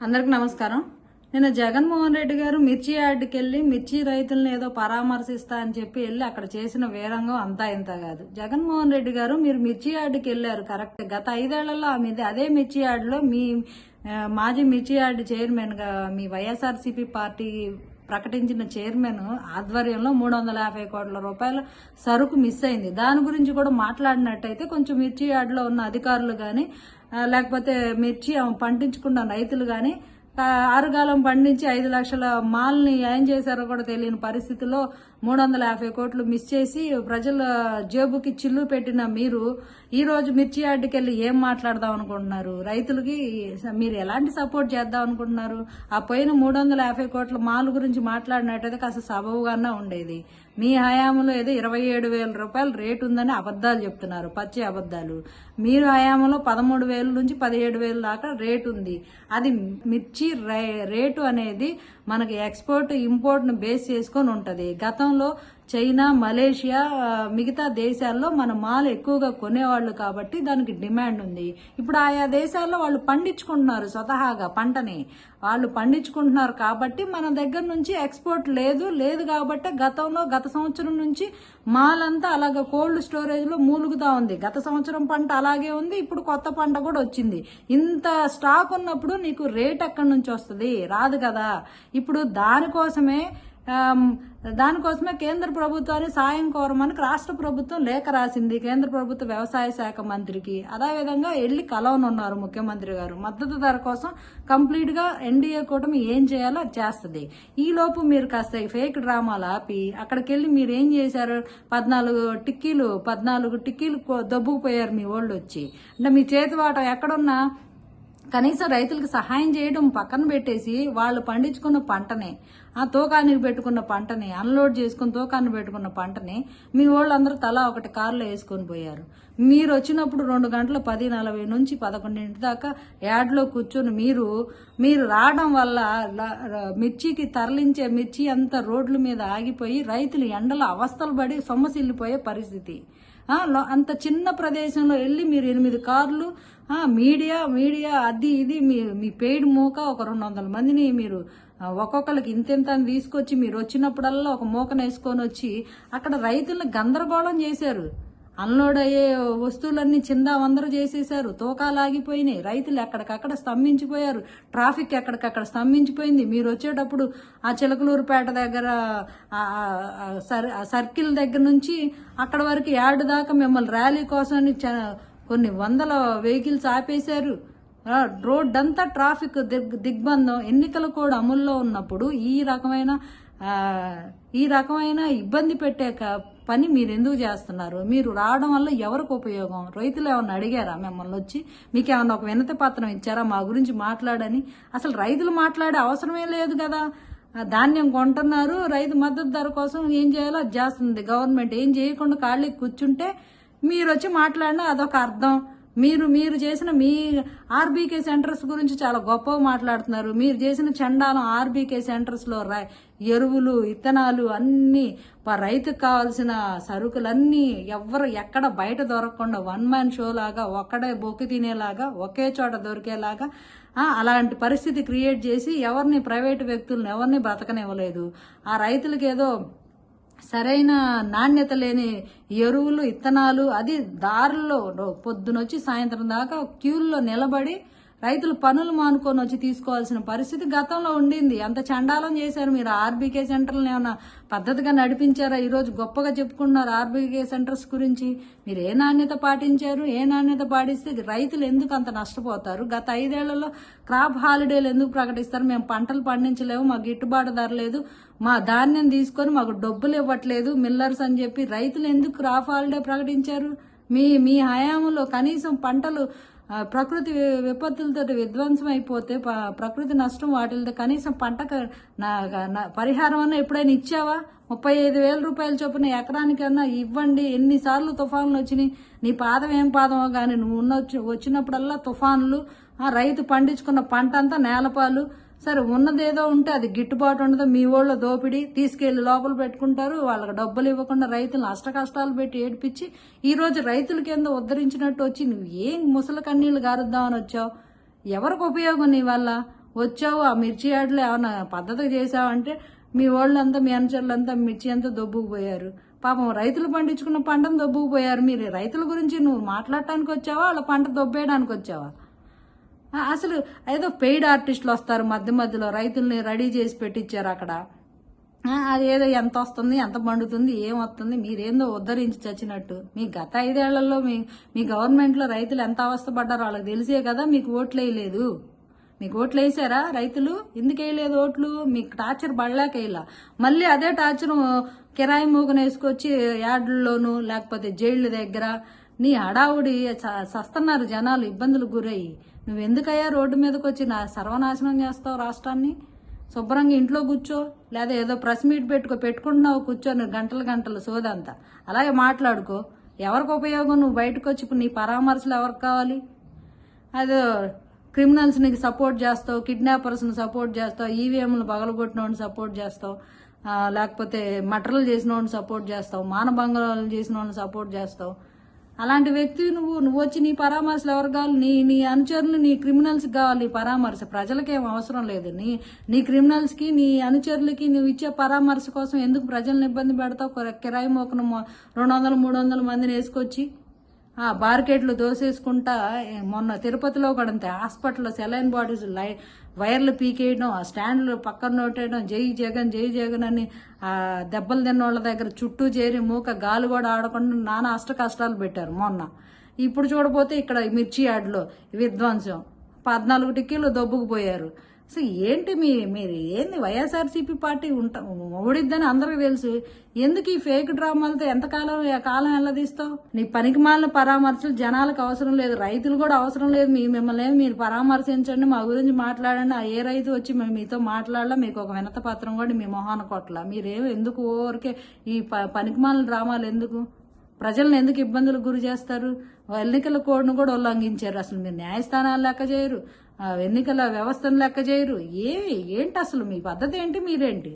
అందరికి నమస్కారం. నిన్న జగన్మోహన్ రెడ్డి గారు మిర్చి యార్డుకి వెళ్లి మిర్చి రైతులను ఏదో పరామర్శిస్తా అని చెప్పి వెళ్ళి అక్కడ చేసిన వేరంగం అంతా ఇంత కాదు. జగన్మోహన్ రెడ్డి గారు మీరు మిర్చి యార్డుకి వెళ్లారు కరెక్ట్. గత 5 ఏళ్లలో అదే మిర్చి యార్డులో మీ మాజీ మిర్చి యార్డు చైర్మన్ గా మీ వైఎస్ఆర్సీపీ పార్టీ ప్రకటించిన చైర్మన్ ఆధ్వర్యంలో 350 కోట్ల రూపాయల సరుకు మిస్ అయింది. దాని గురించి కూడా మాట్లాడినట్టయితే కొంచెం మిర్చి యార్డులో ఉన్న అధికారులు కానీ లేకపోతే మిర్చి పండించుకున్న రైతులు కానీ ఆరుగాలం పండించి 5 లక్షల మాల్ని ఏం చేశారో కూడా తెలియని పరిస్థితిలో 350 కోట్లు మిస్ చేసి ప్రజల జేబుకి చిల్లు పెట్టిన మీరు ఈ రోజు మిర్చి యార్డుకి వెళ్ళి ఏం మాట్లాడదాం అనుకుంటున్నారు? రైతులకి మీరు ఎలాంటి సపోర్ట్ చేద్దాం అనుకుంటున్నారు? ఆ పోయిన 350 కోట్ల మాల్ గురించి మాట్లాడినట్టయితే కాస్త సబబుగానే ఉండేది. మీ హయాంలో ఏదో 27,000 రూపాయలు రేటు ఉందని అబద్దాలు చెప్తున్నారు, పచ్చి అబద్దాలు. మీరు హయాంలో 13,000 నుంచి 17,000 దాకా రేటు ఉంది. అది మిర్చి రేటు అనేది మనకి ఎక్స్పోర్ట్ ఇంపోర్ట్ ను బేస్ చేసుకొని ఉంటది. గతంలో చైనా, మలేషియా, మిగతా దేశాల్లో మన మాల్ ఎక్కువగా కొనేవాళ్లు కాబట్టి దానికి డిమాండ్ ఉంది. ఇప్పుడు ఆయా దేశాల్లో వాళ్ళు పండించుకుంటున్నారు, స్వతహాగా పంటని వాళ్ళు పండించుకుంటున్నారు కాబట్టి మన దగ్గర నుంచి ఎక్స్పోర్ట్ లేదు కాబట్టి గత సంవత్సరం నుంచి మాల్ అంతా అలాగే కోల్డ్ స్టోరేజ్ లో మూలుగుతా ఉంది. గత సంవత్సరం పంట అలాగే ఉంది, ఇప్పుడు కొత్త పంట కూడా వచ్చింది. ఇంత స్టాక్ ఉన్నప్పుడు నీకు రేట్ ఎక్కడి నుంచి వస్తుంది? రాదు కదా. ఇప్పుడు దానికోసమే కేంద్ర ప్రభుత్వాన్ని సాయం కోరమని రాష్ట్ర ప్రభుత్వం లేఖ రాసింది కేంద్ర ప్రభుత్వ వ్యవసాయ శాఖ మంత్రికి. అదేవిధంగా వెళ్లి కలవనున్నారు ముఖ్యమంత్రి గారు. మద్దతు ధర కోసం కంప్లీట్ గా ఎన్డీఏ కూటమి ఏం చేయాలో అది చేస్తుంది. ఈ లోపు మీరు కాస్త ఫేక్ డ్రామాలు ఆపి అక్కడికి వెళ్లి మీరు ఏం చేశారు? 14 టిక్కీలు దొబ్బుకుపోయారు మీ వాళ్ళు వచ్చి. అంటే మీ చేతివాటం ఎక్కడున్నా కనీసం రైతులకు సహాయం చేయడం పక్కన పెట్టేసి వాళ్ళు పండించుకున్న పంటని, ఆ తూకానికి పెట్టుకున్న పంటని, అన్లోడ్ చేసుకుని తూకాన్ని పెట్టుకున్న పంటని మీ వాళ్ళందరూ తలా ఒకటి కారులో వేసుకొని పోయారు. మీరు వచ్చినప్పుడు 2 గంటలు 10:40 నుంచి 11 దాకా యార్డ్లో కూర్చొని మీరు రావడం వల్ల మిర్చికి తరలించే మిర్చి అంతా రోడ్ల మీద ఆగిపోయి రైతులు ఎండలో అవస్థలు పడి సొమ్మసిల్లిపోయే పరిస్థితి. అంత చిన్న ప్రదేశంలో వెళ్ళి మీరు 8 కార్లు మీడియా అది ఇది మీ పెయిడ్ మూక ఒక 200 మందిని మీరు ఒక్కొక్కరికి ఇంతెంత అని తీసుకొచ్చి మీరు వచ్చినప్పుడల్లా ఒక మూకను వేసుకొని వచ్చి అక్కడ రైతులను గందరగోళం చేశారు. అన్లోడ్ అయ్యే వస్తువులన్నీ చిందావందరూ చేసేశారు. తూకాలు ఆగిపోయినాయి. రైతులు ఎక్కడికక్కడ స్తంభించిపోయారు. ట్రాఫిక్ ఎక్కడికక్కడ స్తంభించిపోయింది. మీరు వచ్చేటప్పుడు ఆ చిలకలూరుపేట దగ్గర సర్కిల్ దగ్గర నుంచి అక్కడ వరకు యార్డు దాకా మిమ్మల్ని ర్యాలీ కోసం కొన్ని వందల వెహికల్స్ ఆపేశారు. రోడ్ అంతా ట్రాఫిక్ దిగ్బంధం. ఎన్నికలు కూడా అమల్లో ఉన్నప్పుడు ఈ రకమైన ఇబ్బంది పెట్టే పని మీరు ఎందుకు చేస్తున్నారు? మీరు రావడం వల్ల ఎవరికి ఉపయోగం? రైతులు ఏమన్నా అడిగారా మిమ్మల్ని వచ్చి? మీకేమన్నా ఒక వినతి పత్రం ఇచ్చారా మా గురించి మాట్లాడని? అసలు రైతులు మాట్లాడే అవసరమే లేదు కదా. ధాన్యం కొంటున్నారు, రైతు మద్దతు ధర కోసం ఏం చేయాలో అది చేస్తుంది గవర్నమెంట్. ఏం చేయకుండా ఖాళీ కూర్చుంటే మీరు వచ్చి మాట్లాడినా అదొక అర్థం. మీరు చేసిన మీ ఆర్బీకే సెంటర్స్ గురించి చాలా గొప్పగా మాట్లాడుతున్నారు. మీరు చేసిన చండాలం ఆర్బీకే సెంటర్స్ లో ఎరువులు, ఇత్తనాలు అన్ని రైతుకు కావాల్సిన సరుకులన్నీ ఎక్కడ బయట దొరకకుండా 1 మ్యాన్ షో లాగా ఒక్కడే బొక్కి తినేలాగా ఒకే చోట దొరికేలాగా అలాంటి పరిస్థితి క్రియేట్ చేసి ప్రైవేటు వ్యక్తులను ఎవరిని బ్రతకనివ్వలేదు. ఆ రైతులకి ఏదో సరైన నాణ్యత లేని ఎరువులు, ఇత్తనాలు అది దారుల్లో పొద్దునొచ్చి సాయంత్రం దాకా క్యూల్లో నిలబడి రైతులు పనులు మానుకొని వచ్చి తీసుకోవాల్సిన పరిస్థితి గతంలో ఉండింది. అంత చండాలం చేశారు మీరు. ఆర్బీకే సెంటర్లను ఏమైనా పద్ధతిగా నడిపించారా? ఈరోజు గొప్పగా చెప్పుకుంటున్నారు ఆర్బీకే సెంటర్స్ గురించి. మీరు ఏ నాణ్యత పాటించారు? ఏ నాణ్యత పాటిస్తే రైతులు ఎందుకు అంత నష్టపోతారు? గత 5 ఏళ్లలో క్రాప్ హాలిడేలు ఎందుకు ప్రకటిస్తారు? మేము పంటలు పండించలేము, మాకు గిట్టుబాటు ధర లేదు, మా ధాన్యం తీసుకొని మాకు డబ్బులు ఇవ్వట్లేదు మిల్లర్స్ అని చెప్పి రైతులు ఎందుకు క్రాప్ హాలిడే ప్రకటించారు? మీ హయాంలో కనీసం పంటలు ప్రకృతి విపత్తులతో విధ్వంసం అయిపోతే ప్రకృతి నష్టం వాటితో కనీసం పంటకు పరిహారం అన్నా ఎప్పుడైనా ఇచ్చావా? 35,000 రూపాయల చొప్పున ఎకరానికన్నా ఇవ్వండి. ఎన్నిసార్లు తుఫాన్లు వచ్చినాయి? నీ పాదం ఏం పాదమో కానీ నువ్వు వచ్చినప్పుడల్లా తుఫాన్లు, రైతు పండించుకున్న పంట అంతా నేలపాలు. సరే ఉన్నదేదో ఉంటే అది గిట్టుబాటు ఉండదు. మీ ఊళ్ళో దోపిడీ తీసుకెళ్లి లోపల పెట్టుకుంటారు. వాళ్ళకి డబ్బులు ఇవ్వకుండా రైతులను అష్ట కష్టాలు పెట్టి ఏడిపించి ఈ రోజు రైతుల కింద ఉద్ధరించినట్టు వచ్చి నువ్వు ఏం ముసలి కన్నీళ్లు గారుద్దామని వచ్చావు? ఎవరికి ఉపయోగం నీ వల్ల? వచ్చావు ఆ మిర్చి యార్డ్లో ఏమన్నా పద్ధతి చేసావంటే మీ వాళ్ళంతా మీ అనుచరులంతా మిర్చి అంతా దొబ్బుకుపోయారు. పాపం రైతులు పండించుకున్న పంటను దొబ్బుకుపోయారు. మీరు రైతుల గురించి నువ్వు మాట్లాడటానికి వచ్చావా వాళ్ళ పంట దొబ్బేయడానికి వచ్చావా? అసలు ఏదో పెయిడ్ ఆర్టిస్టులు వస్తారు మధ్య మధ్యలో, రైతుల్ని రెడీ చేసి పెట్టించారు అక్కడ. అదేదో ఎంత వస్తుంది, ఎంత పండుతుంది, ఏం వస్తుంది, మీరేందో ఉద్ధరించి చచ్చినట్టు. మీ గత 5 ఏళ్లలో మీ గవర్నమెంట్లో రైతులు ఎంత అవస్థపడ్డారో వాళ్ళకి తెలిసే కదా మీకు ఓట్లు వేయలేదు. మీకు ఓట్లు వేసారా రైతులు? ఎందుకు వేయలేదు ఓట్లు? మీకు టార్చర్ పడలేక వేయలా. మళ్ళీ అదే టార్చర్ కిరాయి మూగను వేసుకొచ్చి యార్డుల్లోనూ లేకపోతే జైళ్ళ దగ్గర నీ హడావుడి సస్తున్నారు జనాలు, ఇబ్బందులకు గురయ్యి. నువ్వెందుకయ్యా రోడ్డు మీదకి వచ్చి సర్వనాశనం చేస్తావు రాష్ట్రాన్ని? శుభ్రంగా ఇంట్లో కూర్చో, లేదా ఏదో ప్రెస్ మీట్ పెట్టుకుంటున్నావు కూర్చొని గంటలు సోదంతా. అలాగే మాట్లాడుకో. ఎవరికి ఉపయోగం? నువ్వు బయటకు వచ్చి ఇప్పుడు నీ పరామర్శలు ఎవరికి కావాలి? అదో క్రిమినల్స్ని సపోర్ట్ చేస్తావు, కిడ్నాపర్స్ని సపోర్ట్ చేస్తావు, ఈవీఎంలు పగలగొట్టినోడిని సపోర్ట్ చేస్తావు, లేకపోతే మటర్లు చేసిన వాడిని సపోర్ట్ చేస్తావు, మానభంగాలు చేసిన వాడిని సపోర్ట్ చేస్తావు. అలాంటి వ్యక్తి నువ్వు వచ్చి నీ పరామర్శలు ఎవరు కావాలి? నీ అనుచరులు, నీ క్రిమినల్స్కి కావాలి పరామర్శ. ప్రజలకేం అవసరం లేదు. నీ క్రిమినల్స్కి, నీ అనుచరులకి నువ్వు ఇచ్చే పరామర్శ కోసం ఎందుకు ప్రజలను ఇబ్బంది పెడతావు? కిరాయి మోకను 200-300 మందిని వేసుకొచ్చి బార్కెట్లు దోసేసుకుంటా. మొన్న తిరుపతిలో కూడా అంతే, హాస్పిటల్లో సెలైన్ బాడీస్ వైర్లు పీకేయడం, ఆ స్టాండ్లు పక్కన నోటేయడం, జై జగన్ అని దెబ్బలు తిన్న వాళ్ళ దగ్గర చుట్టూ చేరి మూక గాలి కూడా ఆడకుండా నానా అష్ట కష్టాలు పెట్టారు మొన్న. ఇప్పుడు చూడపోతే ఇక్కడ మిర్చి యార్డ్లో విధ్వంసం, 14 టిక్కీలు దొబ్బుకుపోయారు. సో ఏంటి మీరు ఏంది? వైఎస్ఆర్సీపీ పార్టీ ఓడిద్దని అందరికీ తెలుసు. ఎందుకు ఈ ఫేక్ డ్రామాలతో కాలం ఎల్లదీస్తావు? నీ పనికి మాలిన పరామర్శలు జనాలకు అవసరం లేదు, రైతులు కూడా అవసరం లేదు. మిమ్మల్ని మీరు పరామర్శించండి, మా గురించి మాట్లాడండి. ఏ రైతు వచ్చి మీతో మాట్లాడలా, మీకు ఒక వినత పత్రం కూడా మీ మొహాన కొట్టలా. మీరేమో ఎందుకు ఊరికే ఈ పనికి మాలిన డ్రామాలు ఎందుకు? ప్రజలను ఎందుకు ఇబ్బందులకు గురి చేస్తారు? ఎన్నికల కోడ్ను కూడా ఉల్లంఘించారు. అసలు మీరు న్యాయస్థానాలు లెక్క చేయరు, ఎన్నికల వ్యవస్థను లెక్క చేయరు. ఏంటి అసలు మీ పద్ధతి ఏంటి? మీరేంటి?